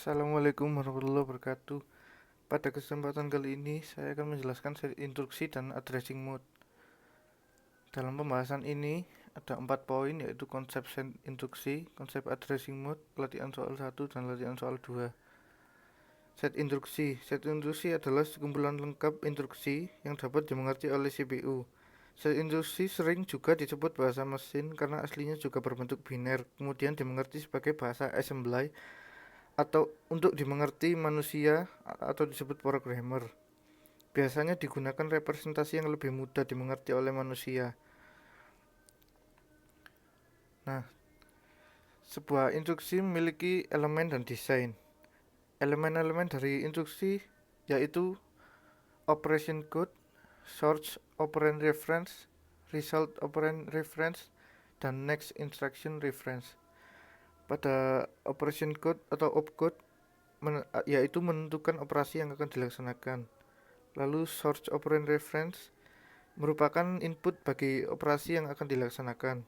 Assalamualaikum warahmatullahi wabarakatuh. Pada kesempatan kali ini, saya akan menjelaskan set instruksi dan addressing mode. Dalam pembahasan ini, ada 4 poin, yaitu konsep set instruksi, konsep addressing mode, latihan soal 1, dan latihan soal 2. Set instruksi adalah sekumpulan lengkap instruksi yang dapat dimengerti oleh CPU. Set instruksi sering juga disebut bahasa mesin karena aslinya juga berbentuk biner, kemudian dimengerti sebagai bahasa assembly atau untuk dimengerti manusia atau disebut programmer. Biasanya digunakan representasi yang lebih mudah dimengerti oleh manusia. Nah, sebuah instruksi memiliki elemen dan desain. Elemen-elemen dari instruksi yaitu operation code, source operand reference, result operand reference, dan next instruction reference. Pada operation code atau opcode yaitu menentukan operasi yang akan dilaksanakan. Lalu source operand reference merupakan input bagi operasi yang akan dilaksanakan.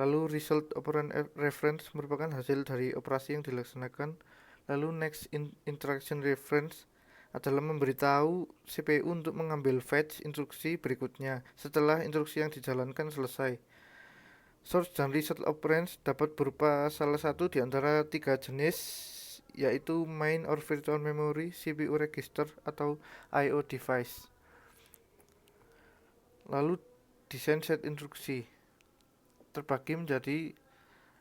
Lalu result operand reference merupakan hasil dari operasi yang dilaksanakan. Lalu next instruction reference adalah memberitahu CPU untuk mengambil fetch instruksi berikutnya setelah instruksi yang dijalankan selesai. Source dan result operands dapat berupa salah satu di antara 3 jenis, yaitu main or virtual memory, CPU register, atau I/O device. Lalu desain set instruksi terbagi menjadi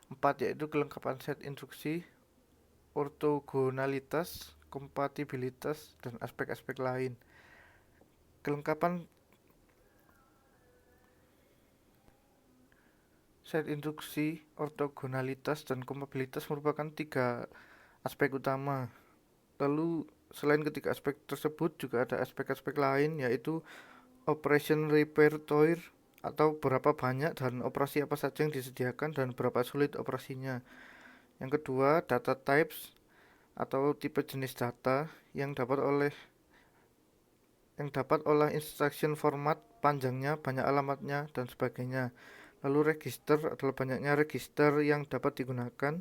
4, yaitu kelengkapan set instruksi, ortogonalitas, kompatibilitas, dan aspek-aspek lain. Kelengkapan set instruksi, ortogonalitas, dan kompatibilitas merupakan 3 aspek utama. Lalu selain ketiga aspek tersebut juga ada aspek-aspek lain, yaitu operation repertoire atau berapa banyak dan operasi apa saja yang disediakan dan berapa sulit operasinya. Yang kedua, data types atau tipe jenis data yang dapat olah instruction format, panjangnya, banyak alamatnya, dan sebagainya. Lalu register adalah banyaknya register yang dapat digunakan.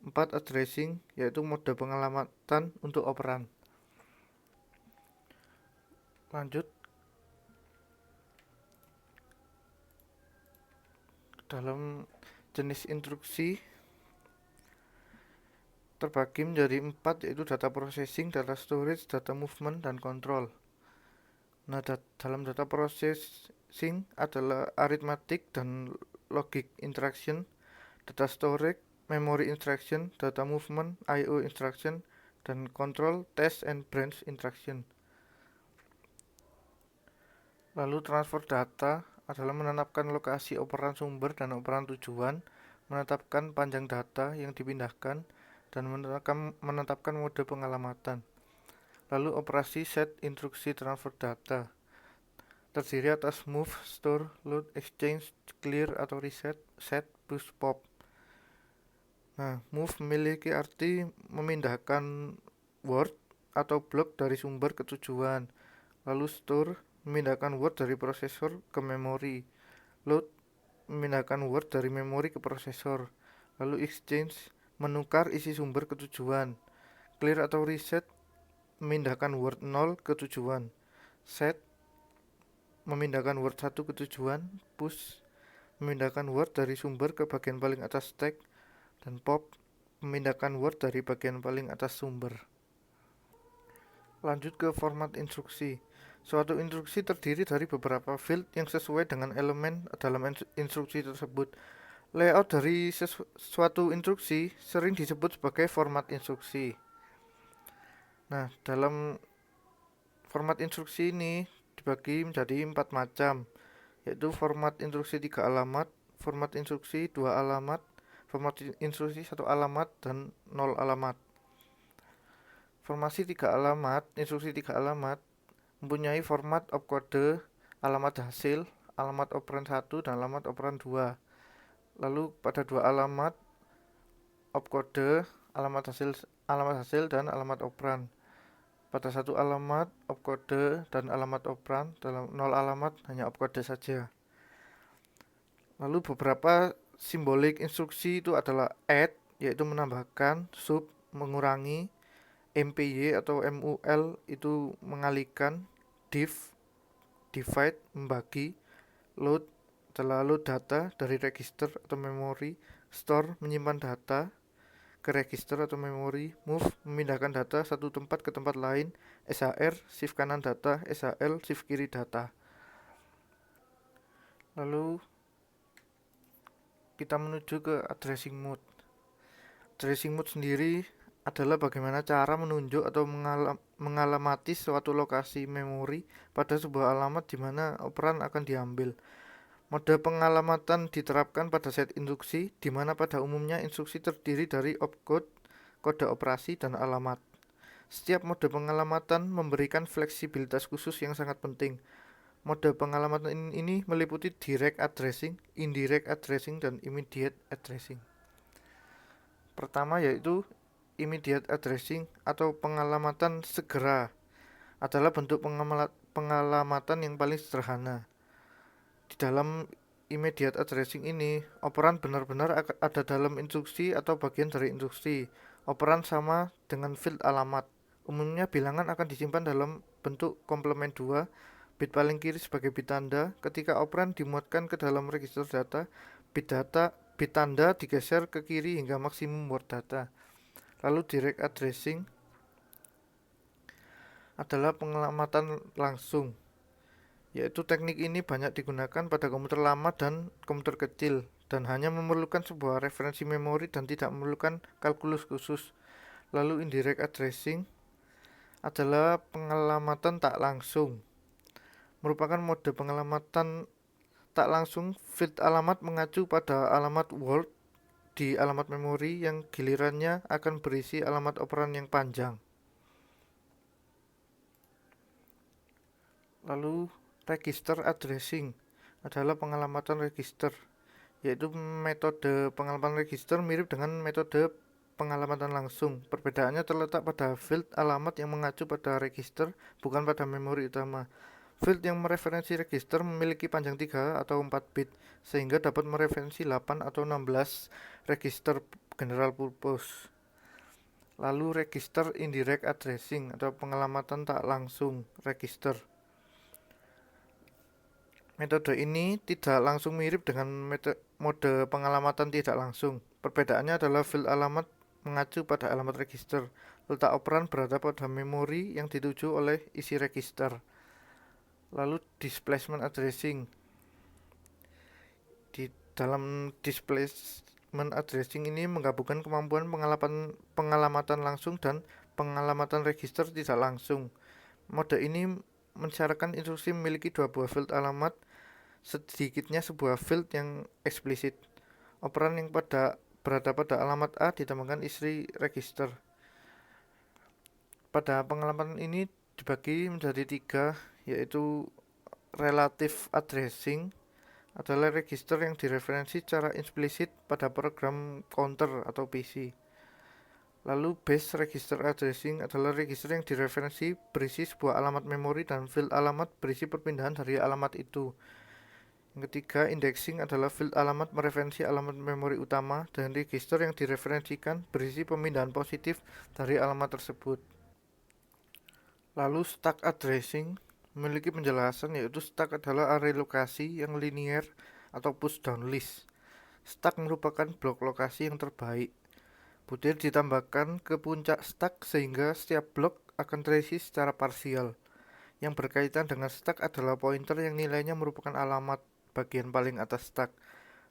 4, addressing, yaitu mode pengalamatan untuk operan. Lanjut, dalam jenis instruksi terbagi menjadi 4, yaitu data processing, data storage, data movement, dan control. Nah, dalam data processing adalah arithmetic dan logic instruction, data storage, memory instruction, data movement, I/O instruction, dan control, test, and branch instruction. Lalu transfer data adalah menetapkan lokasi operan sumber dan operan tujuan, menetapkan panjang data yang dipindahkan, dan menetapkan mode pengalamatan. Lalu operasi set instruksi transfer data terdiri atas move, store, load, exchange, clear atau reset, set, push, pop. Nah, move memiliki arti memindahkan word atau blok dari sumber ke tujuan. Lalu store memindahkan word dari prosesor ke memori. Load memindahkan word dari memori ke prosesor. Lalu exchange menukar isi sumber ke tujuan. Clear atau reset memindahkan word 0 ke tujuan. Set memindahkan word 1 ke tujuan. Push memindahkan word dari sumber ke bagian paling atas stack. Dan pop memindahkan word dari bagian paling atas sumber. Lanjut ke format instruksi. Suatu instruksi terdiri dari beberapa field yang sesuai dengan elemen dalam instruksi tersebut. Layout dari suatu instruksi sering disebut sebagai format instruksi. Nah, dalam format instruksi ini dibagi menjadi 4 macam, yaitu format instruksi 3 alamat, format instruksi 2 alamat, format instruksi 1 alamat, dan 0 alamat. Instruksi 3 alamat mempunyai format opkode, alamat hasil, alamat operan 1, dan alamat operan 2. Lalu pada 2 alamat opkode, alamat hasil, dan alamat operan. Pada 1 alamat opkode dan alamat operan, dalam 0 alamat hanya opkode saja. Lalu beberapa simbolik instruksi itu adalah add, yaitu menambahkan, sub, mengurangi, MPY atau MUL itu mengalihkan, div, divide, membagi, load adalah load data dari register atau memori, store, menyimpan data ke register atau memori, move, memindahkan data satu tempat ke tempat lain, SHR, shift kanan data, SHL, shift kiri data. Lalu kita menuju ke addressing mode. Addressing mode sendiri adalah bagaimana cara menunjuk atau mengalamati suatu lokasi memori pada sebuah alamat di mana operan akan diambil. Mode pengalamatan diterapkan pada set instruksi, di mana pada umumnya instruksi terdiri dari opcode, kode operasi, dan alamat. Setiap mode pengalamatan memberikan fleksibilitas khusus yang sangat penting. Mode pengalamatan ini meliputi direct addressing, indirect addressing, dan immediate addressing. Pertama yaitu immediate addressing atau pengalamatan segera adalah bentuk pengalamatan yang paling sederhana. Di dalam immediate addressing ini, operan benar-benar ada dalam instruksi atau bagian dari instruksi. Operan sama dengan field alamat. Umumnya bilangan akan disimpan dalam bentuk komplement 2, bit paling kiri sebagai bit tanda. Ketika operan dimuatkan ke dalam register data, bit tanda digeser ke kiri hingga maksimum word data. Lalu direct addressing adalah pengalamatan langsung, yaitu teknik ini banyak digunakan pada komputer lama dan komputer kecil dan hanya memerlukan sebuah referensi memori dan tidak memerlukan kalkulus khusus. Lalu indirect addressing adalah pengalamatan tak langsung, merupakan mode pengalamatan tak langsung. Field alamat mengacu pada alamat word di alamat memori yang gilirannya akan berisi alamat operan yang panjang. Lalu register addressing adalah pengalamatan register, yaitu metode pengalamatan register mirip dengan metode pengalamatan langsung. Perbedaannya terletak pada field alamat yang mengacu pada register, bukan pada memori utama. Field yang mereferensi register memiliki panjang 3 atau 4 bit, sehingga dapat mereferensi 8 atau 16 register general purpose. Lalu register indirect addressing atau pengalamatan tak langsung register. Metode ini tidak langsung mirip dengan mode pengalamatan tidak langsung. Perbedaannya adalah field alamat mengacu pada alamat register. Letak operan berada pada memori yang dituju oleh isi register. Lalu displacement addressing. Di dalam displacement addressing ini menggabungkan kemampuan pengalamatan langsung dan pengalamatan register tidak langsung. Mode ini mensyaratkan instruksi memiliki dua buah field alamat, sedikitnya sebuah field yang eksplisit. Operan yang berada pada alamat A ditambahkan isi register. Pada pengalamatan ini dibagi menjadi 3, yaitu relative addressing adalah register yang direferensi secara implisit pada program counter atau PC. Lalu base register addressing adalah register yang direferensi berisi sebuah alamat memori dan field alamat berisi perpindahan dari alamat itu. Yang ketiga, indexing adalah field alamat mereferensi alamat memori utama dan register yang direferensikan berisi pemindahan positif dari alamat tersebut. Lalu stack addressing memiliki penjelasan, yaitu stack adalah array lokasi yang linear atau push down list. Stack merupakan blok lokasi yang terbaik. Butir ditambahkan ke puncak stack sehingga setiap blok akan terisi secara parsial. Yang berkaitan dengan stack adalah pointer yang nilainya merupakan alamat bagian paling atas stack.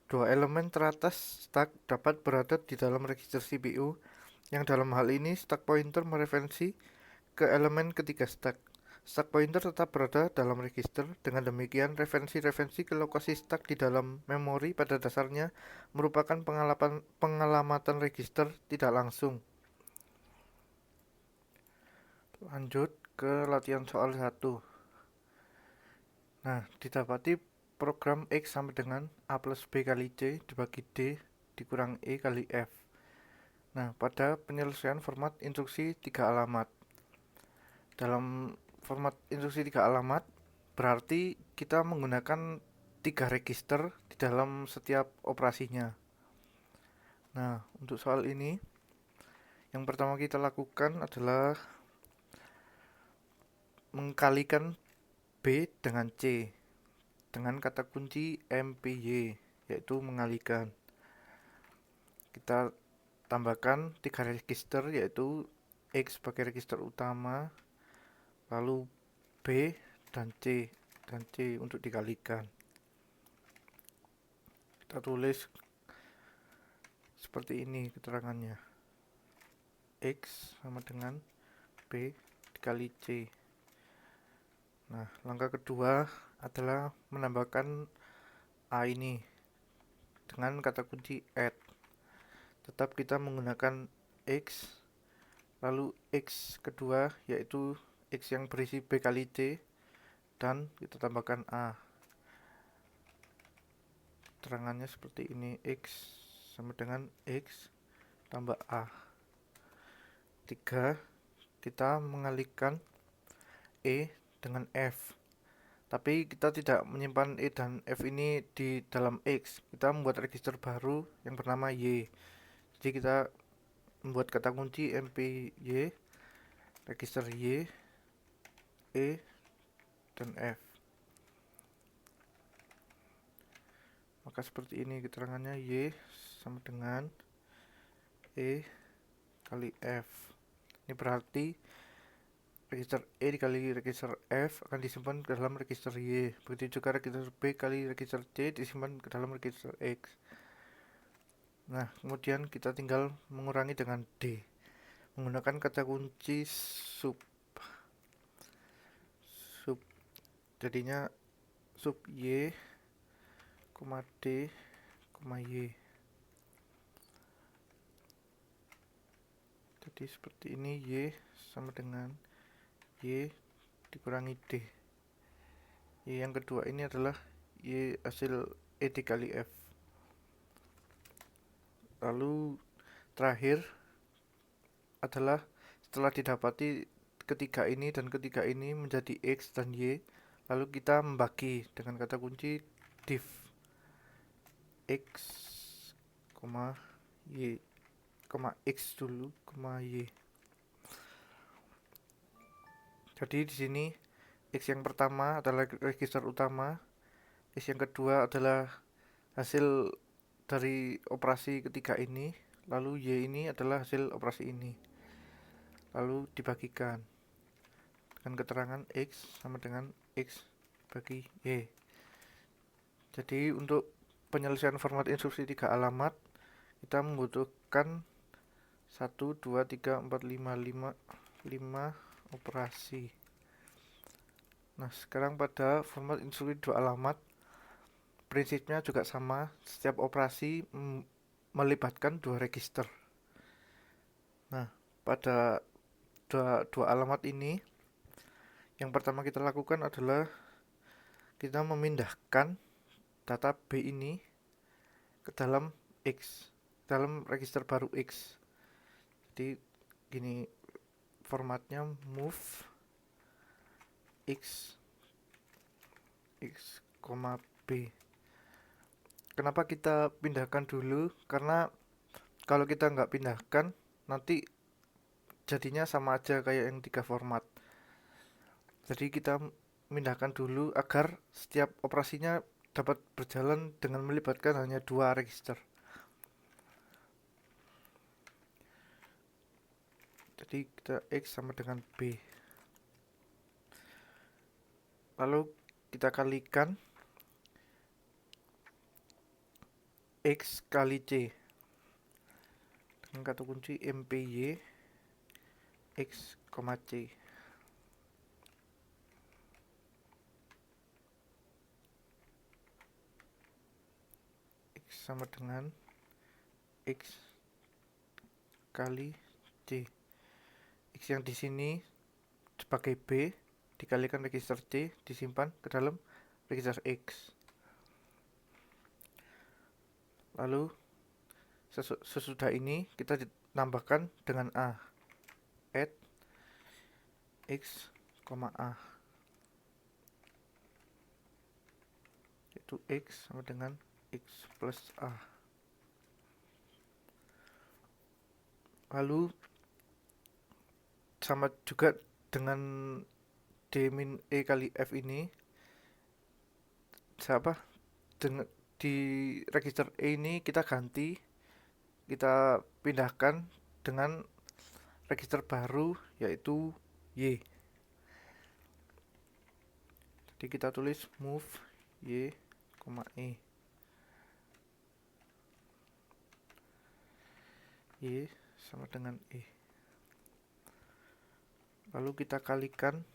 Dua elemen teratas stack dapat berada di dalam register CPU, yang dalam hal ini stack pointer mereferensi ke elemen ketiga stack. Stack pointer tetap berada dalam register. Dengan demikian, referensi-referensi ke lokasi stack di dalam memori pada dasarnya merupakan pengalamatan register tidak langsung. Lanjut ke latihan soal 1. Nah, didapati program X sama dengan A plus B kali C dibagi D dikurang E kali F. Nah, pada penyelesaian format instruksi 3 alamat. Dalam format instruksi 3 alamat, berarti kita menggunakan 3 register di dalam setiap operasinya. Nah, untuk soal ini, Yang pertama kita lakukan adalah mengkalikan B dengan C dengan kata kunci MPY, yaitu mengalihkan. Kita tambahkan 3 register, yaitu X sebagai register utama, lalu B dan C untuk dikalikan. Kita tulis seperti ini keterangannya. X sama dengan B dikali C. Nah, langkah kedua adalah menambahkan A ini dengan kata kunci add. Tetap kita menggunakan X, lalu X kedua yaitu X yang berisi B kali C, dan kita tambahkan A. Keterangannya seperti ini, X sama dengan X tambah A. 3. Kita mengalihkan E dengan F, tapi kita tidak menyimpan E dan F ini di dalam X. Kita membuat register baru yang bernama Y. Jadi kita membuat kata kunci MPY, register Y, E, dan F. Maka seperti ini keterangannya, Y sama dengan E kali F. Ini berarti register E dikali register F akan disimpan ke dalam register Y. Begitu juga register B kali register C disimpan ke dalam register X. Nah, kemudian kita tinggal mengurangi dengan D menggunakan kata kunci sub. Jadinya sub Y, D, Y. Jadi seperti ini, Y sama dengan Y dikurangi D. Y yang kedua ini adalah Y hasil E dikali F. Lalu terakhir adalah setelah didapati ketiga ini dan ketiga ini menjadi X dan Y, lalu kita membagi dengan kata kunci div X, Y, X dulu, Y. Jadi di sini X yang pertama adalah register utama, X yang kedua adalah hasil dari operasi ketiga ini, lalu Y ini adalah hasil operasi ini. Lalu dibagikan dengan keterangan X sama dengan X bagi Y. Jadi untuk penyelesaian format instruksi 3 alamat kita membutuhkan 1, 2, 3, 4, 5 operasi. Nah, sekarang pada format instruksi 2 alamat prinsipnya juga sama. Setiap operasi melibatkan 2 register. Nah, pada dua alamat ini yang pertama kita lakukan adalah kita memindahkan data B ini ke dalam X, dalam register baru X. Jadi gini formatnya, move X B. Kenapa kita pindahkan dulu? Karena kalau kita nggak pindahkan nanti jadinya sama aja kayak yang 3 format. Jadi kita pindahkan dulu agar setiap operasinya dapat berjalan dengan melibatkan hanya 2 register. Jadi kita X sama dengan B. Lalu kita kalikan X kali C dengan kata kunci MPY X, C. X sama dengan X kali C. X yang di sini sebagai B dikalikan register C disimpan ke dalam register X. Lalu sesudah ini kita ditambahkan dengan A, add X, A, yaitu X sama dengan X plus A. Lalu sama juga dengan D min E kali F ini, siapa dengan di register E ini kita ganti, kita pindahkan dengan register baru yaitu Y. Jadi kita tulis move Y, E. Y sama dengan E. Lalu kita kalikan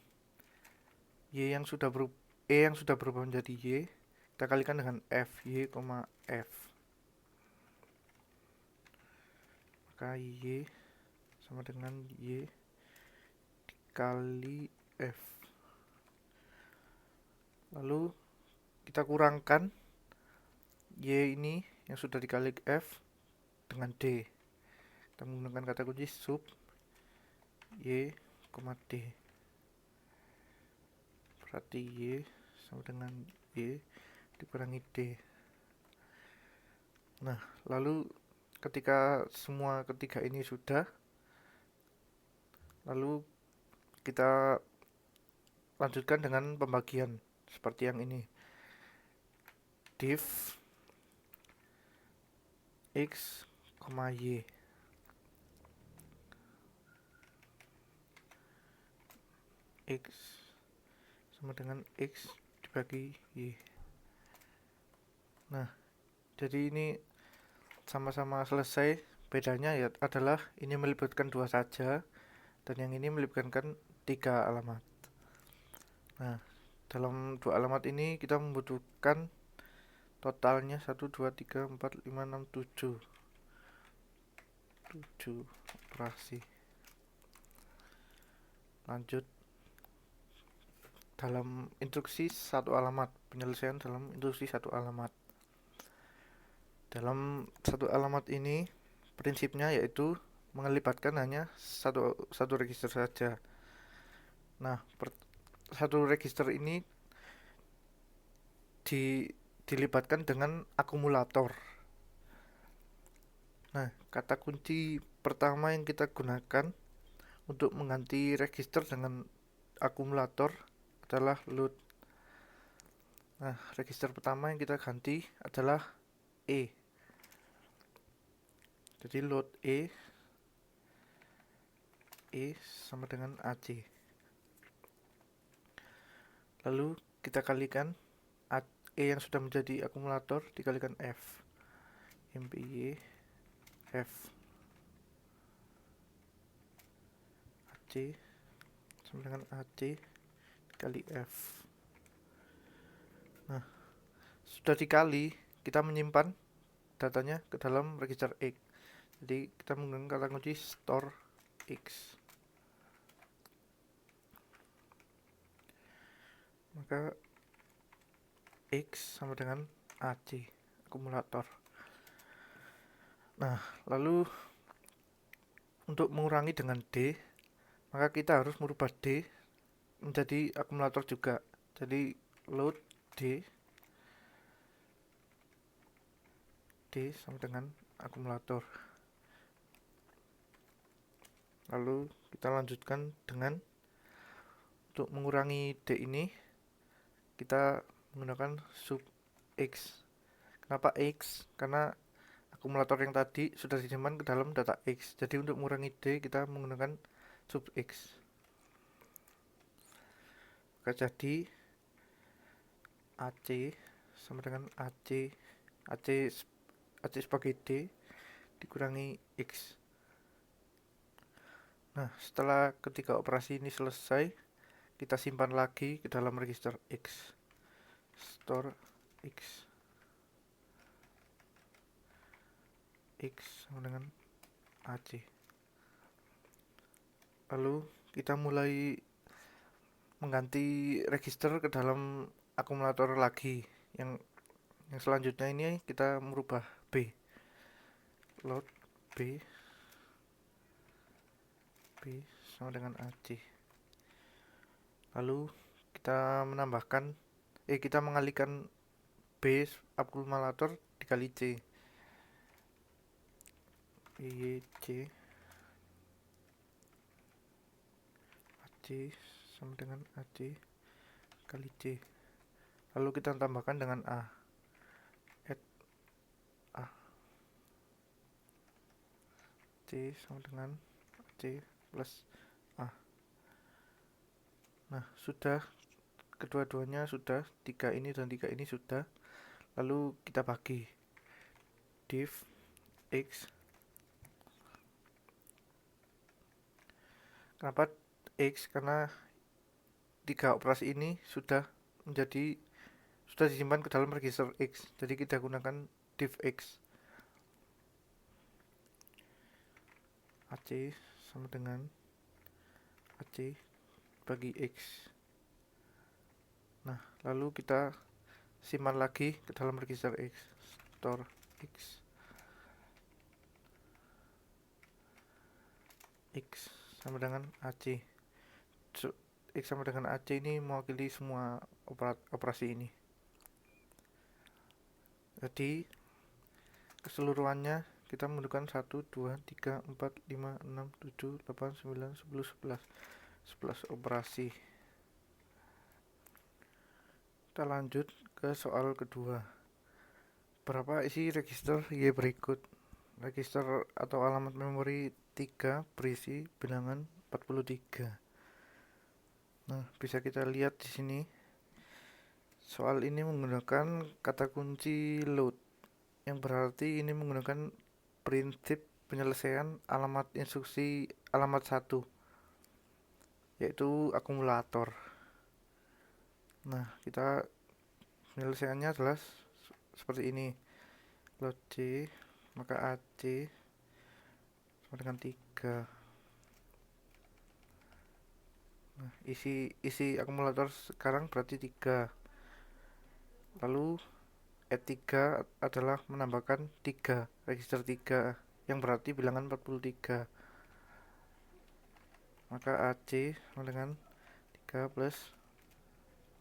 Y yang sudah berubah, E yang sudah berubah menjadi Y, kita kalikan dengan F, Y, F. Maka Y sama dengan Y dikali F. Lalu kita kurangkan Y ini yang sudah dikali F dengan D. Kita menggunakan kata kunci sub Y, D. Berarti Y sama dengan Y dikurangi D. Nah, lalu ketika semua ketiga ini sudah, lalu kita lanjutkan dengan pembagian seperti yang ini. Div X, Y. X sama dengan X dibagi Y. Nah, jadi ini sama-sama selesai. Bedanya ya adalah ini melibatkan 2 saja dan yang ini melibatkan 3 alamat. Nah, dalam 2 alamat ini kita membutuhkan totalnya 1, 2, 3, 4, 5, 6, 7 operasi. Lanjut dalam instruksi 1 alamat, penyelesaian dalam instruksi 1 alamat. Dalam 1 alamat ini prinsipnya yaitu melibatkan hanya satu register saja. Nah, satu register ini dilibatkan dengan akumulator. Nah, kata kunci pertama yang kita gunakan untuk mengganti register dengan akumulator adalah load. Nah, register pertama yang kita ganti adalah E. Jadi load E sama dengan AC. Lalu kita kalikan E yang sudah menjadi akumulator dikalikan F. MPY F AC sama dengan AC dikali F. Nah, sudah dikali, kita menyimpan datanya ke dalam register X. Jadi kita menggunakan kata kunci store X. Maka X sama dengan AC, akumulator. Nah, lalu untuk mengurangi dengan D, maka kita harus merubah D menjadi akumulator juga. Jadi load D sama dengan akumulator. Lalu kita lanjutkan dengan untuk mengurangi D ini kita menggunakan sub X. Kenapa X? Karena akumulator yang tadi sudah disimpan ke dalam data X. Jadi untuk mengurangi D kita menggunakan sub X. Maka jadi AC sama dengan AC sebagai D dikurangi X. Nah, setelah ketiga operasi ini selesai, kita simpan lagi ke dalam register X. Store X sama dengan AC. Lalu kita mulai mengganti register ke dalam akumulator lagi. Yang selanjutnya ini kita merubah B. Load B sama dengan AC. Lalu kita menambahkan kita mengalihkan B akumulator dikali C. C sama dengan AC kali C. Lalu kita tambahkan dengan A. Add A. C sama dengan AC plus A. Nah, sudah. Kedua-duanya sudah. 3 ini dan 3 ini sudah. Lalu kita bagi. Div X. Kenapa X? Karena 3 operasi ini sudah disimpan ke dalam register X. Jadi kita gunakan div X. AC sama dengan AC bagi X. Nah, lalu kita simpan lagi ke dalam register X. Store X. X sama dengan AC. X sama dengan AC ini mewakili semua operasi ini. Jadi keseluruhannya kita menggunakan 1, 2, 3, 4, 5, 6, 7, 8, 9, 10, 11 operasi. Kita lanjut ke soal kedua. Berapa isi register Y berikut? Register atau alamat memori 3 berisi bilangan 43. Nah, bisa kita lihat di sini. Soal ini menggunakan kata kunci load, yang berarti ini menggunakan prinsip penyelesaian alamat instruksi alamat 1, yaitu akumulator. Nah, kita penyelesaiannya adalah seperti ini. Load C, maka AC sama dengan 3. Nah, isi akumulator sekarang berarti 3. Lalu E3 adalah menambahkan 3, register 3, yang berarti bilangan 43. Maka AC sama dengan 3 plus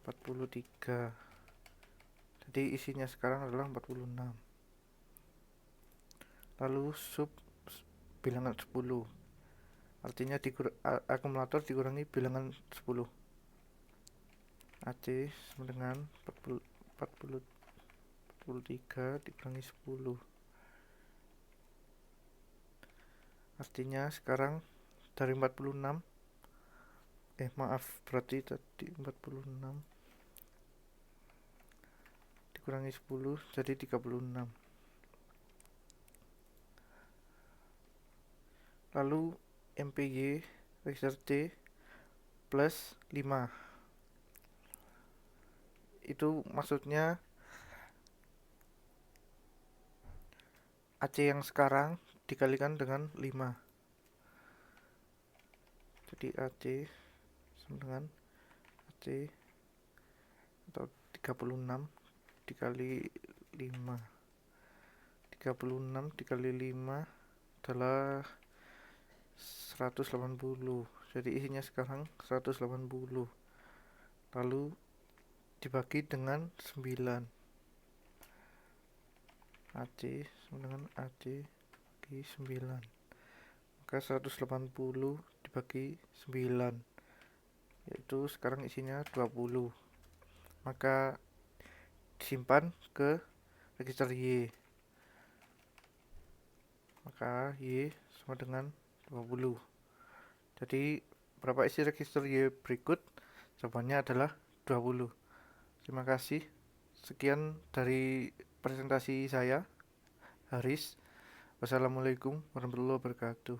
43. Jadi isinya sekarang adalah 46. Lalu sub bilangan 10. Artinya akumulator dikurangi bilangan 10. AC sama dengan 43 dikurangi 10. Artinya sekarang dari 46, berarti tadi 46 dikurangi 10 jadi 36. Lalu MPY register C plus 5. Itu maksudnya AC yang sekarang dikalikan dengan 5. Jadi AC sama dengan AC atau 36 dikali 5. 36 dikali 5 adalah 180. Jadi isinya sekarang 180. Lalu dibagi dengan 9. AC sama dengan AC bagi 9. Maka 180 dibagi 9, yaitu sekarang isinya 20. Maka disimpan ke register Y. Maka Y sama dengan 20. Jadi berapa isi register Y berikut? Jawabannya adalah 20. Terima kasih. Sekian dari presentasi saya, Haris. Wassalamualaikum warahmatullahi wabarakatuh.